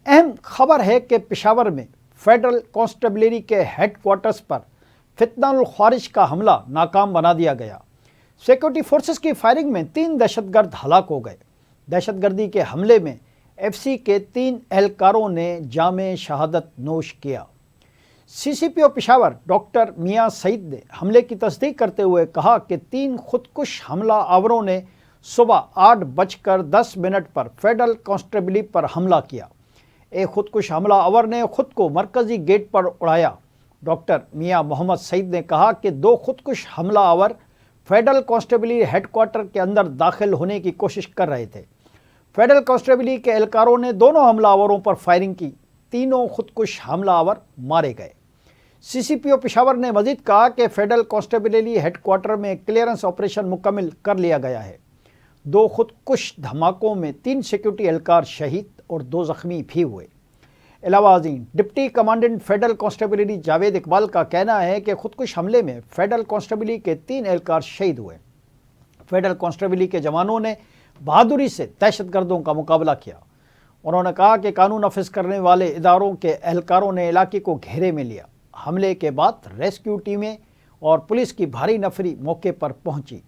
اہم خبر ہے کہ پشاور میں فیڈرل کانسٹیبلری کے ہیڈ کوارٹرز پر فتنہ الخوارج کا حملہ ناکام بنا دیا گیا۔ سیکورٹی فورسز کی فائرنگ میں 3 دہشت گرد ہلاک ہو گئے۔ دہشت گردی کے حملے میں ایف سی کے 3 اہلکاروں نے جام شہادت نوش کیا۔ سی سی پی او پشاور ڈاکٹر میاں سعید نے حملے کی تصدیق کرتے ہوئے کہا کہ 3 خودکش حملہ آوروں نے صبح 8:10 پر فیڈرل کانسٹیبلری پر حملہ کیا۔ ایک خودکش حملہ آور نے خود کو مرکزی گیٹ پر اڑایا۔ ڈاکٹر میاں محمد سعید نے کہا کہ 2 خودکش حملہ آور فیڈرل کانسٹیبلری ہیڈ کوارٹر کے اندر داخل ہونے کی کوشش کر رہے تھے۔ فیڈرل کانسٹیبلری کے اہلکاروں نے دونوں حملہ آوروں پر فائرنگ کی۔ تینوں خودکش حملہ آور مارے گئے۔ سی سی پی او پشاور نے مزید کہا کہ فیڈرل کانسٹیبلری ہیڈ کوارٹر میں کلیئرنس آپریشن مکمل کر لیا گیا ہے۔ 2 خودکش دھماکوں میں 3 سیکورٹی اہلکار شہید اور 2 زخمی بھی ہوئے۔ علاوہ ازیں deputy commandant federal constabulary Javed Iqbal کا کہنا ہے کہ خودکش حملے میں فیڈرل کانسٹیبلری کے 3 اہلکار شہید ہوئے۔ فیڈرل کانسٹیبلری کے جوانوں نے بہادری سے دہشت گردوں کا مقابلہ کیا۔ انہوں نے کہا کہ قانون نافذ کرنے والے اداروں کے اہلکاروں نے علاقے کو گھیرے میں لیا۔ حملے کے بعد ریسکیو ٹیمیں اور پولیس کی بھاری نفری موقع پر پہنچی۔